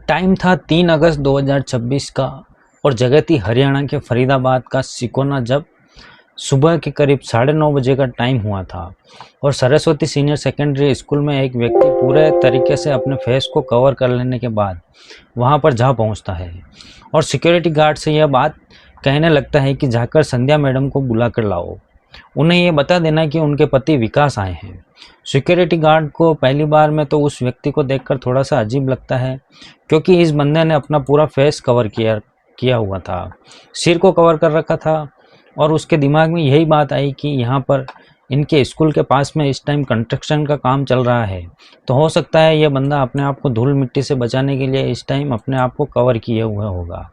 Time था 3 अगस्त 2026 का और जगह थी हरियाणा के फरीदाबाद का सिकोना। जब सुबह के करीब 9:30 बजे का टाइम हुआ था और सरस्वती सीनियर सेकेंडरी स्कूल में एक व्यक्ति पूरे तरीके से अपने फेस को कवर कर लेने के बाद वहां पर जा पहुंचता है और सिक्योरिटी गार्ड से यह बात कहने लगता है कि जाकर संध्या मैडम को बुला कर लाओ, उन्हें ये बता देना कि उनके पति विकास आए हैं। सिक्योरिटी गार्ड को पहली बार में तो उस व्यक्ति को देखकर थोड़ा सा अजीब लगता है, क्योंकि इस बंदे ने अपना पूरा फेस कवर किया हुआ था, सिर को कवर कर रखा था और उसके दिमाग में यही बात आई कि यहाँ पर इनके स्कूल के पास में इस टाइम कंस्ट्रक्शन का काम चल रहा है, तो हो सकता है यह बंदा अपने आप को धूल मिट्टी से बचाने के लिए इस टाइम अपने आप को कवर किए हुआ होगा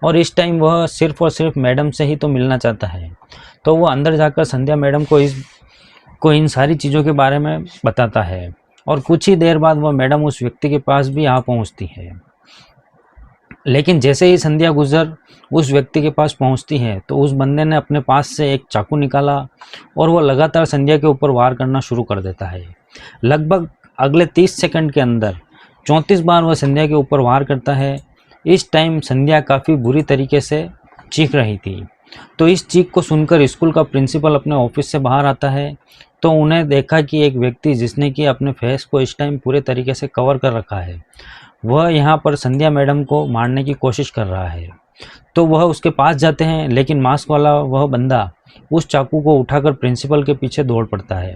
और इस टाइम वह सिर्फ और सिर्फ मैडम से ही तो मिलना चाहता है। तो वो अंदर जाकर संध्या मैडम को इन सारी चीज़ों के बारे में बताता है और कुछ ही देर बाद वह मैडम उस व्यक्ति के पास भी आ पहुंचती है। लेकिन जैसे ही संध्या गुजर उस व्यक्ति के पास पहुंचती है तो उस बंदे ने अपने पास से एक चाकू निकाला और वह लगातार संध्या के ऊपर वार करना शुरू कर देता है। लगभग अगले 30 सेकंड के अंदर 34 बार वह संध्या के ऊपर वार करता है। इस टाइम संध्या काफ़ी बुरी तरीके से चीख रही थी, तो इस चीख को सुनकर स्कूल का प्रिंसिपल अपने ऑफिस से बाहर आता है। तो उन्हें देखा कि एक व्यक्ति जिसने कि अपने फेस को इस टाइम पूरे तरीके से कवर कर रखा है, वह यहाँ पर संध्या मैडम को मारने की कोशिश कर रहा है। तो वह उसके पास जाते हैं, लेकिन मास्क वाला वह बंदा उस चाकू को उठाकर प्रिंसिपल के पीछे दौड़ पड़ता है।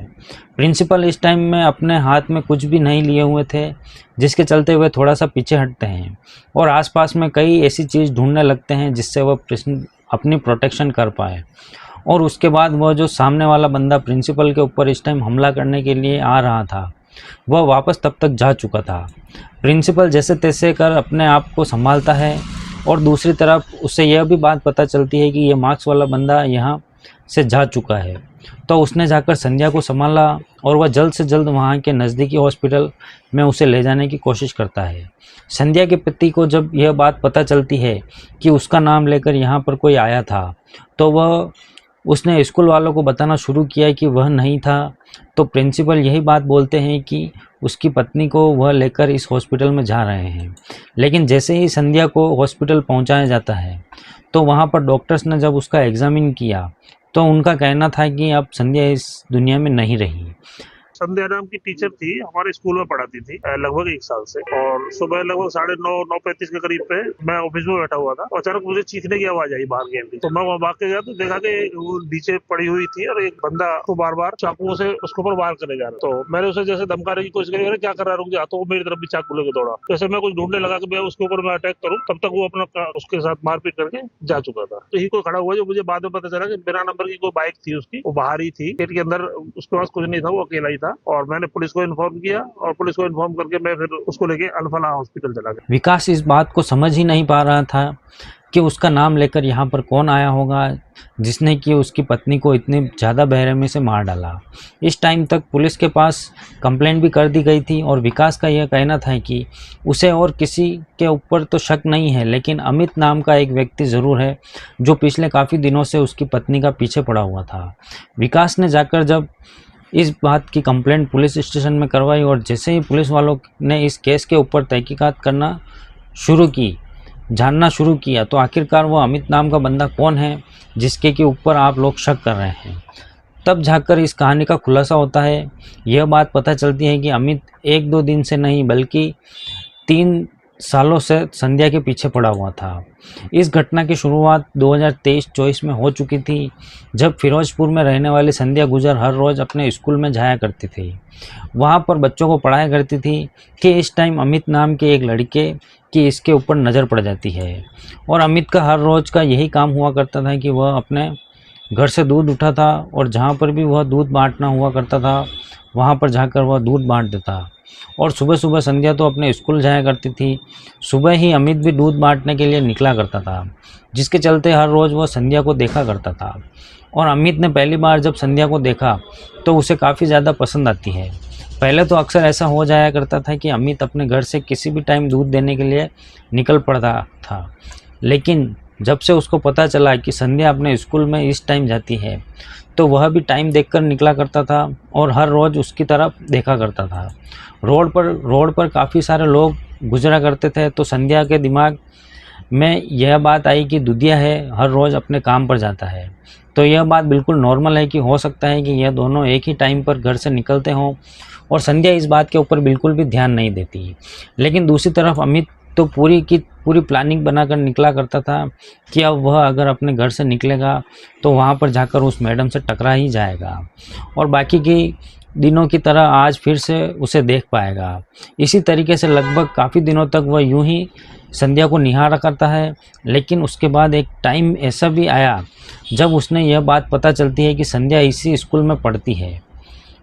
प्रिंसिपल इस टाइम में अपने हाथ में कुछ भी नहीं लिए हुए थे, जिसके चलते हुए थोड़ा सा पीछे हटते हैं और आसपास में कई ऐसी चीज़ ढूंढने लगते हैं जिससे वह अपनी प्रोटेक्शन कर पाए। और उसके बाद वह जो सामने वाला बंदा प्रिंसिपल के ऊपर इस टाइम हमला करने के लिए आ रहा था, वह वापस तब तक जा चुका था। प्रिंसिपल जैसे तैसे कर अपने आप को संभालता है और दूसरी तरफ उससे यह भी बात पता चलती है कि यह मार्क्स वाला बंदा यहाँ से जा चुका है। तो उसने जाकर संध्या को संभाला और वह जल्द से जल्द वहाँ के नज़दीकी हॉस्पिटल में उसे ले जाने की कोशिश करता है। संध्या के पति को जब यह बात पता चलती है कि उसका नाम लेकर यहाँ पर कोई आया था, तो उसने स्कूल वालों को बताना शुरू किया कि वह नहीं था। तो प्रिंसिपल यही बात बोलते हैं कि उसकी पत्नी को वह लेकर इस हॉस्पिटल में जा रहे हैं। लेकिन जैसे ही संध्या को हॉस्पिटल पहुंचाया जाता है तो वहां पर डॉक्टर्स ने जब उसका एग्जामिन किया तो उनका कहना था कि अब संध्या इस दुनिया में नहीं रही। संध्या नाम की टीचर थी, हमारे स्कूल में पढ़ाती थी लगभग 1 साल से। और सुबह लगभग 9:35 के करीब पे मैं ऑफिस में बैठा हुआ था और अचानक मुझे चीखने की आवाज आई बाहर गेम की। तो मैं वहाँ भाग के गया तो देखा कि वो नीचे पड़ी हुई थी और एक बंदा को बार बार चाकुओं से उसके ऊपर वार करने जा रहा। तो मैंने उसे जैसे धमकाने की कोशिश करी, क्या कर रहा, रुक जा। तो वो मेरी तरफ भी चाकू लेके दौड़ा। जैसे मैं कुछ ढूंढने लगा कि मैं उसके ऊपर मैं अटैक करूँ, तब तक वो अपना उसके साथ मारपीट करके जा चुका था। तो ही कोई खड़ा हुआ, जो मुझे बाद में पता चला कि बिना नंबर की कोई बाइक थी उसकी, वो बाहर ही थी गेट के अंदर, उसके पास कुछ नहीं था, वो अकेला ही था। और मैंने पुलिस को इन्फॉर्म किया और पुलिस को इन्फॉर्म करके मैं फिर उसको लेके अल्फला हॉस्पिटल चला गया। विकास इस बात को समझ ही नहीं पा रहा था कि उसका नाम लेकर यहाँ पर कौन आया होगा जिसने कि उसकी पत्नी को इतने ज़्यादा बेरहमी से मार डाला। इस टाइम तक पुलिस के पास कंप्लेंट भी कर दी गई थी और विकास का यह कहना था कि उसे और किसी के ऊपर तो शक नहीं है, लेकिन अमित नाम का एक व्यक्ति ज़रूर है जो पिछले काफ़ी दिनों से उसकी पत्नी का पीछे पड़ा हुआ था। विकास ने जाकर जब इस बात की कंप्लेंट पुलिस स्टेशन में करवाई और जैसे ही पुलिस वालों ने इस केस के ऊपर तहकीकात करना शुरू की, जानना शुरू किया, तो आखिरकार वो अमित नाम का बंदा कौन है जिसके के ऊपर आप लोग शक कर रहे हैं। तब जाकर इस कहानी का खुलासा होता है। यह बात पता चलती है कि अमित 1-2 दिन से नहीं बल्कि 3 सालों से संध्या के पीछे पड़ा हुआ था। इस घटना की शुरुआत 2023-24 में हो चुकी थी, जब फिरोजपुर में रहने वाली संध्या गुजर हर रोज़ अपने स्कूल में जाया करती थी। वहाँ पर बच्चों को पढ़ाया करती थी कि इस टाइम अमित नाम के एक लड़के की इसके ऊपर नज़र पड़ जाती है। और अमित का हर रोज़ का यही काम हुआ करता था कि वह अपने घर से दूध उठा था और जहाँ पर भी वह दूध बांटना हुआ करता था वहाँ पर जाकर वह दूध बांट देता। और सुबह सुबह संध्या तो अपने स्कूल जाया करती थी। सुबह ही अमित भी दूध बांटने के लिए निकला करता था, जिसके चलते हर रोज़ वह संध्या को देखा करता था। और अमित ने पहली बार जब संध्या को देखा तो उसे काफ़ी ज़्यादा पसंद आती है। पहले तो अक्सर ऐसा हो जाया करता था कि अमित अपने घर से किसी भी टाइम दूध देने के लिए निकल पड़ता था, लेकिन जब से उसको पता चला कि संध्या अपने स्कूल में इस टाइम जाती है तो वह भी टाइम देखकर निकला करता था और हर रोज़ उसकी तरफ देखा करता था। रोड पर काफ़ी सारे लोग गुजरा करते थे, तो संध्या के दिमाग में यह बात आई कि दुधिया है, हर रोज़ अपने काम पर जाता है, तो यह बात बिल्कुल नॉर्मल है कि हो सकता है कि यह दोनों एक ही टाइम पर घर से निकलते हों, और संध्या इस बात के ऊपर बिल्कुल भी ध्यान नहीं देती। लेकिन दूसरी तरफ अमित तो पूरी की पूरी प्लानिंग बनाकर निकला करता था कि अब वह अगर अपने घर से निकलेगा तो वहाँ पर जाकर उस मैडम से टकरा ही जाएगा और बाकी की दिनों की तरह आज फिर से उसे देख पाएगा। इसी तरीके से लगभग काफ़ी दिनों तक वह यूं ही संध्या को निहारा करता है। लेकिन उसके बाद एक टाइम ऐसा भी आया जब उसने यह बात पता चलती है कि संध्या इसी स्कूल में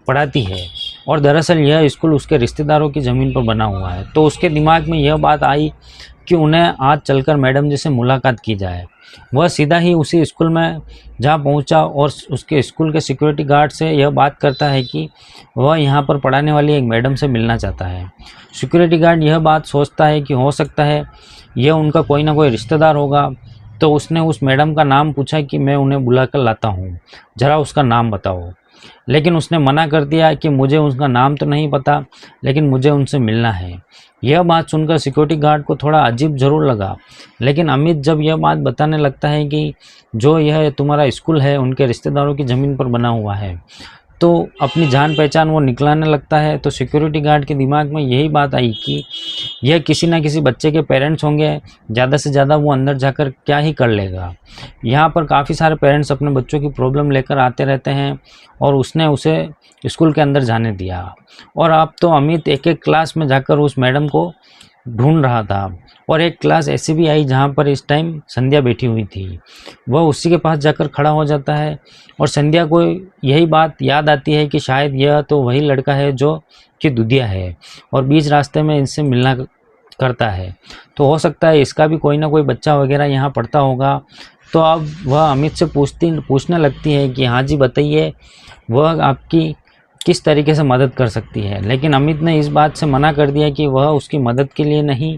पढ़ाती है और दरअसल यह स्कूल उसके रिश्तेदारों की ज़मीन पर बना हुआ है। तो उसके दिमाग में यह बात आई कि उन्हें आज चलकर मैडम जी से मुलाकात की जाए। वह सीधा ही उसी स्कूल में जहाँ पहुँचा और उसके स्कूल के सिक्योरिटी गार्ड से यह बात करता है कि वह यहाँ पर पढ़ाने वाली एक मैडम से मिलना चाहता है। सिक्योरिटी गार्ड यह बात सोचता है कि हो सकता है यह उनका कोई ना कोई रिश्तेदार होगा, तो उसने उस मैडम का नाम पूछा कि मैं उन्हें बुलाकर लाता हूँ, ज़रा उसका नाम बताओ। लेकिन उसने मना कर दिया कि मुझे उसका नाम तो नहीं पता, लेकिन मुझे उनसे मिलना है। यह बात सुनकर सिक्योरिटी गार्ड को थोड़ा अजीब ज़रूर लगा, लेकिन अमित जब यह बात बताने लगता है कि जो यह तुम्हारा स्कूल है उनके रिश्तेदारों की ज़मीन पर बना हुआ है, तो अपनी जान पहचान वो निकलाने लगता है। तो सिक्योरिटी गार्ड के दिमाग में यही बात आई कि यह किसी ना किसी बच्चे के पेरेंट्स होंगे, ज़्यादा से ज़्यादा वो अंदर जाकर क्या ही कर लेगा। यहाँ पर काफ़ी सारे पेरेंट्स अपने बच्चों की प्रॉब्लम लेकर आते रहते हैं और उसने उसे स्कूल के अंदर जाने दिया। और अब तो अमित एक एक क्लास में जाकर उस मैडम को ढूंढ रहा था और एक क्लास ऐसी भी आई जहाँ पर इस टाइम संध्या बैठी हुई थी। वह उसी के पास जाकर खड़ा हो जाता है और संध्या को यही बात याद आती है कि शायद यह तो वही लड़का है जो कि दुधिया है और बीच रास्ते में इनसे मिलना करता है, तो हो सकता है इसका भी कोई ना कोई बच्चा वगैरह यहाँ पढ़ता होगा। तो अब वह अमित से पूछने लगती है कि हाँ जी बताइए, वह आपकी किस तरीके से मदद कर सकती है। लेकिन अमित ने इस बात से मना कर दिया कि वह उसकी मदद के लिए नहीं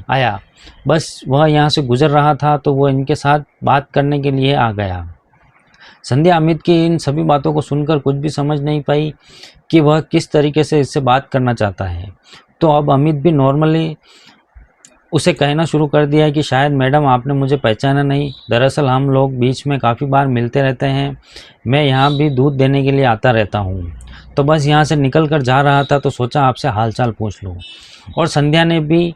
आया, बस वह यहाँ से गुजर रहा था, तो वह इनके साथ बात करने के लिए आ गया। संध्या अमित की इन सभी बातों को सुनकर कुछ भी समझ नहीं पाई कि वह किस तरीके से इससे बात करना चाहता है। तो अब अमित भी नॉर्मली उसे कहना शुरू कर दिया कि शायद मैडम आपने मुझे पहचाना नहीं, दरअसल हम लोग बीच में काफ़ी बार मिलते रहते हैं, मैं यहाँ भी दूध देने के लिए आता रहता हूँ, तो बस यहाँ से निकल कर जा रहा था तो सोचा आपसे हालचाल पूछ लूँ। और संध्या ने भी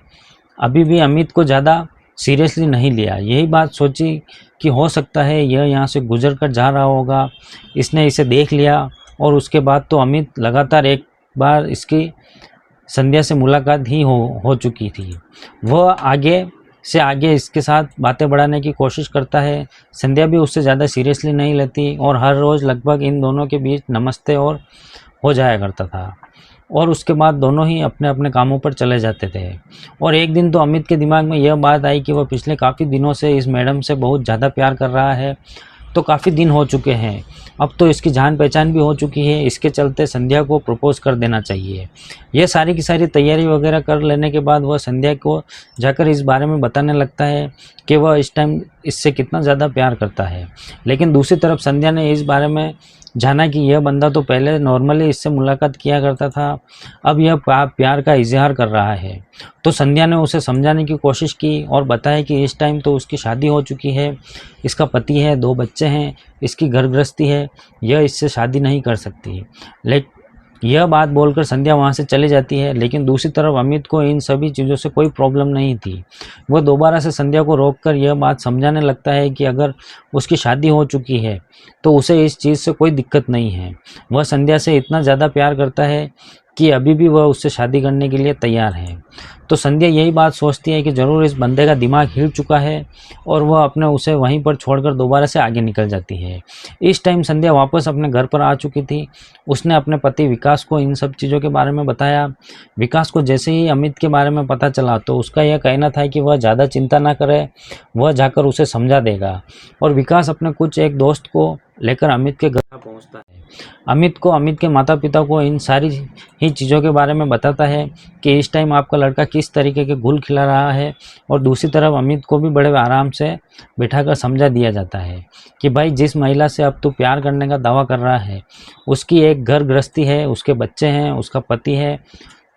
अभी भी अमित को ज़्यादा सीरियसली नहीं लिया, यही बात सोची कि हो सकता है यह यहाँ से गुजर कर जा रहा होगा, इसने इसे देख लिया। और उसके बाद तो अमित लगातार एक बार इसकी संध्या से मुलाकात ही हो चुकी थी। वह आगे से आगे इसके साथ बातें बढ़ाने की कोशिश करता है। संध्या भी उससे ज़्यादा सीरियसली नहीं लेती और हर रोज़ लगभग इन दोनों के बीच नमस्ते और हो जाया करता था और उसके बाद दोनों ही अपने अपने कामों पर चले जाते थे। और एक दिन तो अमित के दिमाग में यह बात आई कि वह पिछले काफ़ी दिनों से इस मैडम से बहुत ज़्यादा प्यार कर रहा है, तो काफ़ी दिन हो चुके हैं, अब तो इसकी जान पहचान भी हो चुकी है, इसके चलते संध्या को प्रपोज़ कर देना चाहिए। यह सारी की सारी तैयारी वगैरह कर लेने के बाद वह संध्या को जाकर इस बारे में बताने लगता है कि वह इस टाइम इससे कितना ज़्यादा प्यार करता है। लेकिन दूसरी तरफ संध्या ने इस बारे में जाना कि यह बंदा तो पहले नॉर्मली इससे मुलाकात किया करता था, अब यह प्यार का इजहार कर रहा है। तो संध्या ने उसे समझाने की कोशिश की और बताया कि इस टाइम तो उसकी शादी हो चुकी है, इसका पति है, 2 बच्चे हैं, इसकी घर गृहस्थी है, यह इससे शादी नहीं कर सकती। लेकिन यह बात बोलकर संध्या वहाँ से चली जाती है। लेकिन दूसरी तरफ अमित को इन सभी चीज़ों से कोई प्रॉब्लम नहीं थी। वह दोबारा से संध्या को रोककर यह बात समझाने लगता है कि अगर उसकी शादी हो चुकी है तो उसे इस चीज़ से कोई दिक्कत नहीं है। वह संध्या से इतना ज़्यादा प्यार करता है कि अभी भी वह उससे शादी करने के लिए तैयार है। तो संध्या यही बात सोचती है कि ज़रूर इस बंदे का दिमाग हिल चुका है और वह अपने उसे वहीं पर छोड़कर दोबारा से आगे निकल जाती है। इस टाइम संध्या वापस अपने घर पर आ चुकी थी। उसने अपने पति विकास को इन सब चीज़ों के बारे में बताया। विकास को जैसे ही अमित के बारे में पता चला तो उसका यह कहना था कि वह ज़्यादा चिंता ना करे, वह जाकर उसे समझा देगा। और विकास अपने कुछ एक दोस्त को लेकर अमित के घर पहुँचता है। अमित के माता पिता को इन सारी ही चीज़ों के बारे में बताता है कि इस टाइम आपका लड़का किस तरीके के गुल खिला रहा है। और दूसरी तरफ अमित को भी बड़े आराम से बिठाकर समझा दिया जाता है कि भाई जिस महिला से अब तू प्यार करने का दावा कर रहा है उसकी एक घर गृहस्थी है, उसके बच्चे हैं, उसका पति है,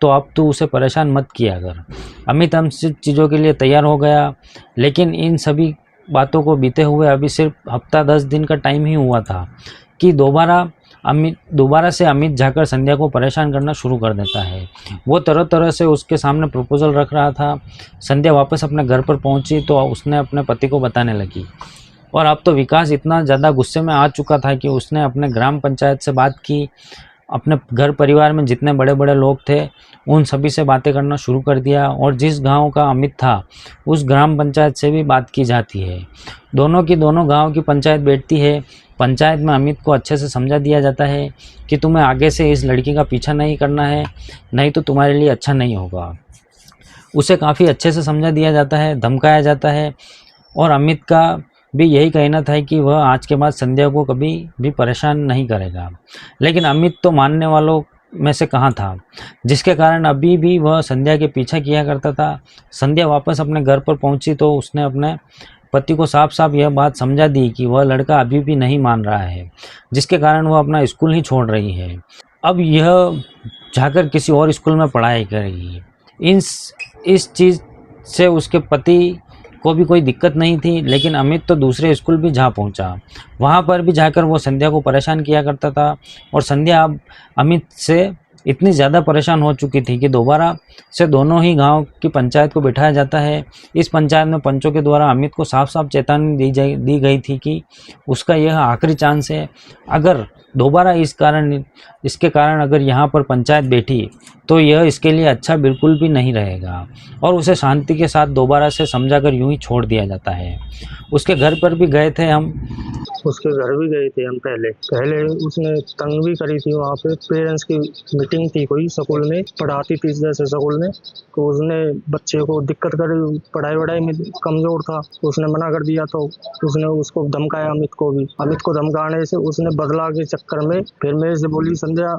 तो अब तू उसे परेशान मत किया कर। अमित हम चीज़ों के लिए तैयार हो गया, लेकिन इन सभी बातों को बीते हुए अभी सिर्फ हफ्ता 10 दिन का टाइम ही हुआ था कि दोबारा से अमित जाकर संध्या को परेशान करना शुरू कर देता है। वो तरह तरह से उसके सामने प्रपोजल रख रहा था। संध्या वापस अपने घर पर पहुंची तो उसने अपने पति को बताने लगी। और अब तो विकास इतना ज़्यादा गुस्से में आ चुका था कि उसने अपने ग्राम पंचायत से बात की, अपने घर परिवार में जितने बड़े बड़े लोग थे उन सभी से बातें करना शुरू कर दिया। और जिस गांव का अमित था उस ग्राम पंचायत से भी बात की जाती है। दोनों गांव की पंचायत बैठती है। पंचायत में अमित को अच्छे से समझा दिया जाता है कि तुम्हें आगे से इस लड़की का पीछा नहीं करना है, नहीं तो तुम्हारे लिए अच्छा नहीं होगा। उसे काफ़ी अच्छे से समझा दिया जाता है, धमकाया जाता है। और अमित का भी यही कहना था कि वह आज के बाद संध्या को कभी भी परेशान नहीं करेगा। लेकिन अमित तो मानने वालों में से कहाँ था, जिसके कारण अभी भी वह संध्या के पीछा किया करता था। संध्या वापस अपने घर पर पहुंची तो उसने अपने पति को साफ साफ यह बात समझा दी कि वह लड़का अभी भी नहीं मान रहा है, जिसके कारण वह अपना स्कूल ही छोड़ रही है। अब यह जाकर किसी और स्कूल में पढ़ाई करेगी। इस चीज़ से उसके पति को भी कोई दिक्कत नहीं थी, लेकिन अमित तो दूसरे स्कूल भी जा पहुंचा। वहां पर भी जाकर वो संध्या को परेशान किया करता था। और संध्या अब अमित से इतनी ज़्यादा परेशान हो चुकी थी कि दोबारा से दोनों ही गांव की पंचायत को बिठाया जाता है। इस पंचायत में पंचों के द्वारा अमित को साफ साफ चेतावनी दी गई थी कि उसका यह आखिरी चांस है। अगर दोबारा इसके कारण अगर यहाँ पर पंचायत बैठी तो यह इसके लिए अच्छा बिल्कुल भी नहीं रहेगा। और उसे शांति के साथ दोबारा से समझाकर यूं ही छोड़ दिया जाता है। उसके घर पर भी गए थे हम, उसके घर भी गए थे हम। पहले उसने तंग भी करी थी। वहाँ पे पेरेंट्स की मीटिंग थी, कोई स्कूल में पढ़ाती थी जैसे स्कूल में, तो उसने बच्चे को दिक्कत करी, पढ़ाई वढ़ाई में कमजोर था तो उसने मना कर दिया। तो उसने उसको धमकाया, अमित को धमकाने से उसने बदला के चक्कर में फिर मेरे से बोली संध्या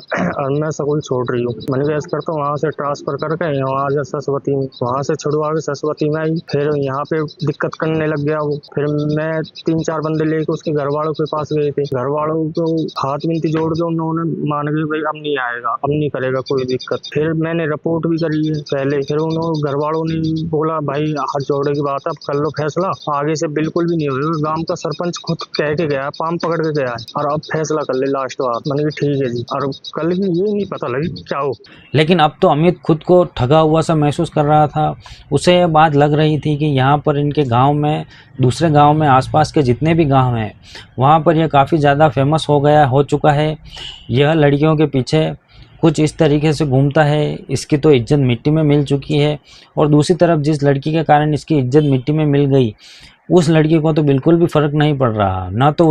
मैं स्कूल छोड़ रही हूँ। मैंने कहा ऐसा करता हूँ, वहाँ से ट्रांसफर करके यहाँ आ जा सरस्वती में। वहाँ से छुड़वा के सरस्वती में आई। फिर यहाँ पे दिक्कत करने लग गया वो। फिर मैं 3-4 बंदे लेके उसके घर वालों के पास गए थे। घर वालों को हाथ विनती जोड़ के उन्होंने मान गए भाई अब नहीं आएगा, अब नहीं करेगा कोई दिक्कत। फिर मैंने रिपोर्ट भी करी है पहले। फिर उन्होंने घर वालों ने बोला भाई हाथ जोड़े की बात है, अब कर लो फैसला, आगे से बिल्कुल भी नहीं होगा। गांव का सरपंच खुद कह के गया, पाम पकड़ के गया है, और अब फैसला कर ले लास्ट बार। मैंने कहा ठीक है जी। और कल की ये नहीं पता लगी क्या हो। लेकिन अब तो अमित खुद को ठगा हुआ सा महसूस कर रहा था। उसे यह बात लग रही थी कि यहाँ पर इनके गांव में, दूसरे गांव में, आसपास के जितने भी गांव हैं वहाँ पर यह काफ़ी ज़्यादा फेमस हो चुका है। यह लड़कियों के पीछे कुछ इस तरीके से घूमता है, इसकी तो इज्जत मिट्टी में मिल चुकी है। और दूसरी तरफ जिस लड़की के कारण इसकी इज्जत मिट्टी में मिल गई उस लड़की को तो बिल्कुल भी फ़र्क नहीं पड़ रहा। ना तो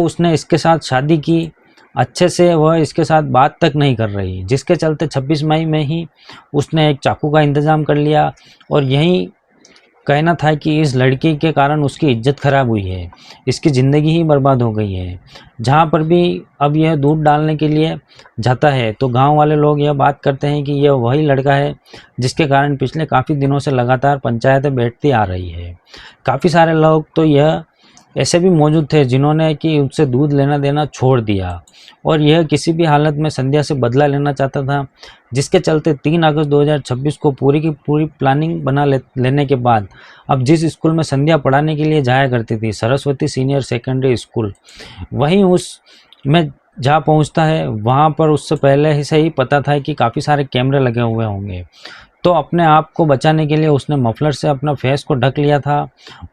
उसने इसके साथ शादी की अच्छे से, वह इसके साथ बात तक नहीं कर रही, जिसके चलते 26 मई में ही उसने एक चाकू का इंतज़ाम कर लिया। और यही कहना था कि इस लड़की के कारण उसकी इज्जत खराब हुई है, इसकी ज़िंदगी ही बर्बाद हो गई है। जहाँ पर भी अब यह दूध डालने के लिए जाता है तो गांव वाले लोग यह बात करते हैं कि यह वही लड़का है जिसके कारण पिछले काफ़ी दिनों से लगातार पंचायतें बैठती आ रही है। काफ़ी सारे लोग तो यह ऐसे भी मौजूद थे जिन्होंने कि उससे दूध लेना देना छोड़ दिया और यह किसी भी हालत में संध्या से बदला लेना चाहता था, जिसके चलते 3 अगस्त 2026 को पूरी की पूरी प्लानिंग बना लेने के बाद अब जिस स्कूल में संध्या पढ़ाने के लिए जाया करती थी, सरस्वती सीनियर सेकेंडरी स्कूल, वहीं उस में जहाँ पहुँचता है वहाँ पर उससे पहले से ही पता था कि काफ़ी सारे कैमरे लगे हुए होंगे। तो अपने आप को बचाने के लिए उसने मफलर से अपना फेस को ढक लिया था।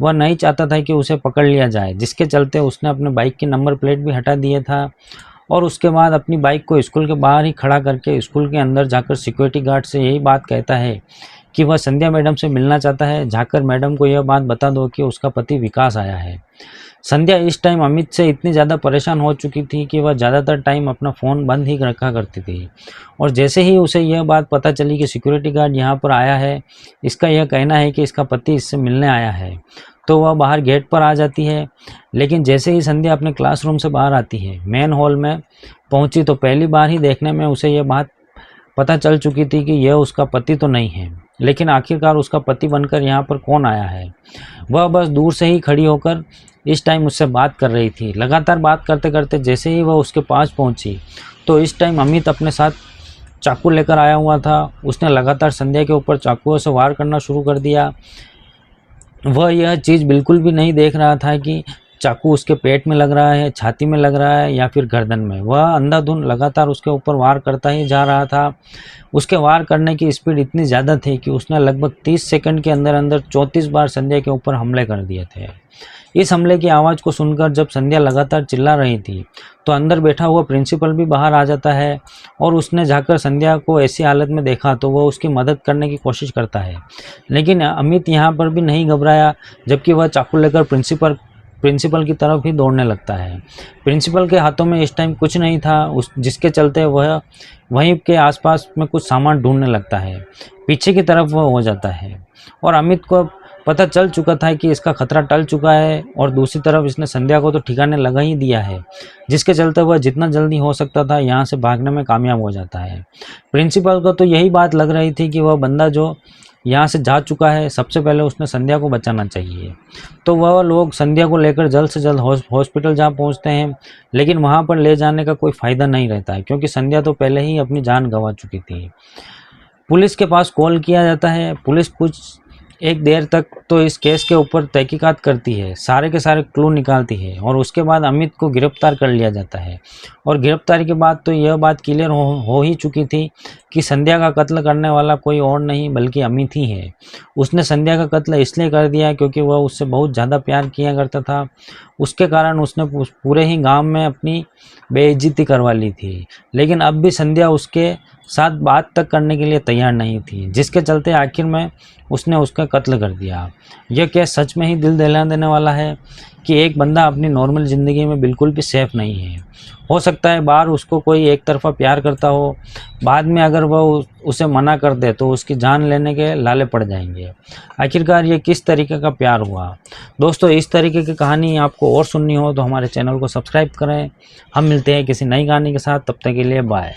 वह नहीं चाहता था कि उसे पकड़ लिया जाए, जिसके चलते उसने अपने बाइक की नंबर प्लेट भी हटा दिया था और उसके बाद अपनी बाइक को स्कूल के बाहर ही खड़ा करके स्कूल के अंदर जाकर सिक्योरिटी गार्ड से यही बात कहता है कि वह संध्या मैडम से मिलना चाहता है। जाकर मैडम को यह बात बता दो कि उसका पति विकास आया है। संध्या इस टाइम अमित से इतनी ज़्यादा परेशान हो चुकी थी कि वह ज़्यादातर टाइम अपना फ़ोन बंद ही रखा करती थी। और जैसे ही उसे यह बात पता चली कि सिक्योरिटी गार्ड यहाँ पर आया है, इसका यह कहना है कि इसका पति इससे मिलने आया है, तो वह बाहर गेट पर आ जाती है। लेकिन जैसे ही संध्या अपने क्लासरूम से बाहर आती है, मेन हॉल में पहुंची, तो पहली बार ही देखने में उसे यह बात पता चल चुकी थी कि यह उसका पति तो नहीं है। लेकिन आखिरकार उसका पति बनकर यहाँ पर कौन आया है। वह बस दूर से ही खड़ी होकर इस टाइम उससे बात कर रही थी। लगातार बात करते करते जैसे ही वह उसके पास पहुंची, तो इस टाइम अमित अपने साथ चाकू लेकर आया हुआ था। उसने लगातार संध्या के ऊपर चाकुओं से वार करना शुरू कर दिया। वह यह चीज़ बिल्कुल भी नहीं देख रहा था कि चाकू उसके पेट में लग रहा है, छाती में लग रहा है या फिर गर्दन में। वह अंधाधुंध लगातार उसके ऊपर वार करता ही जा रहा था। उसके वार करने की स्पीड इतनी ज़्यादा थी कि उसने लगभग 30 सेकंड के अंदर अंदर 34 बार संध्या के ऊपर हमले कर दिए थे। इस हमले की आवाज़ को सुनकर जब संध्या लगातार चिल्ला रही थी, तो अंदर बैठा हुआ प्रिंसिपल भी बाहर आ जाता है और उसने जाकर संध्या को ऐसी हालत में देखा तो वह उसकी मदद करने की कोशिश करता है। लेकिन अमित यहाँ पर भी नहीं घबराया, जबकि वह चाकू लेकर प्रिंसिपल की तरफ ही दौड़ने लगता है। प्रिंसिपल के हाथों में इस टाइम कुछ नहीं था, जिसके चलते वह वहीं के आसपास में कुछ सामान ढूंढने लगता है। पीछे की तरफ वह हो जाता है और अमित को पता चल चुका था कि इसका खतरा टल चुका है और दूसरी तरफ इसने संध्या को तो ठिकाने लगा ही दिया है, जिसके चलते वह जितना जल्दी हो सकता था यहाँ से भागने में कामयाब हो जाता है। प्रिंसिपल को तो यही बात लग रही थी कि वह बंदा जो यहाँ से जा चुका है, सबसे पहले उसने संध्या को बचाना चाहिए। तो वह लोग संध्या को लेकर जल्द से जल्द हॉस्पिटल जा पहुँचते हैं, लेकिन वहाँ पर ले जाने का कोई फ़ायदा नहीं रहता है, क्योंकि संध्या तो पहले ही अपनी जान गंवा चुकी थी। पुलिस के पास कॉल किया जाता है। पुलिस कुछ एक देर तक तो इस केस के ऊपर तहकीकात करती है, सारे के सारे क्लू निकालती है और उसके बाद अमित को गिरफ्तार कर लिया जाता है। और गिरफ्तारी के बाद तो यह बात क्लियर हो ही चुकी थी कि संध्या का कत्ल करने वाला कोई और नहीं बल्कि अमित ही है। उसने संध्या का कत्ल इसलिए कर दिया क्योंकि वह उससे बहुत ज़्यादा प्यार किया करता था। उसके कारण उसने पूरे ही गांव में अपनी बेइज्जती करवा ली थी। लेकिन अब भी संध्या उसके साथ बात तक करने के लिए तैयार नहीं थी, जिसके चलते आखिर में उसने उसका कत्ल कर दिया। यह केस सच में ही दिल दहला देने वाला है कि एक बंदा अपनी नॉर्मल ज़िंदगी में बिल्कुल भी सेफ नहीं है। हो सकता है बाहर उसको कोई एक तरफा प्यार करता हो, बाद में अगर वह उसे मना कर दे तो उसकी जान लेने के लाले पड़ जाएंगे। आखिरकार ये किस तरीके का प्यार हुआ। दोस्तों, इस तरीके की कहानी आपको और सुननी हो तो हमारे चैनल को सब्सक्राइब करें। हम मिलते हैं किसी नई कहानी के साथ, तब तक के लिए बाय।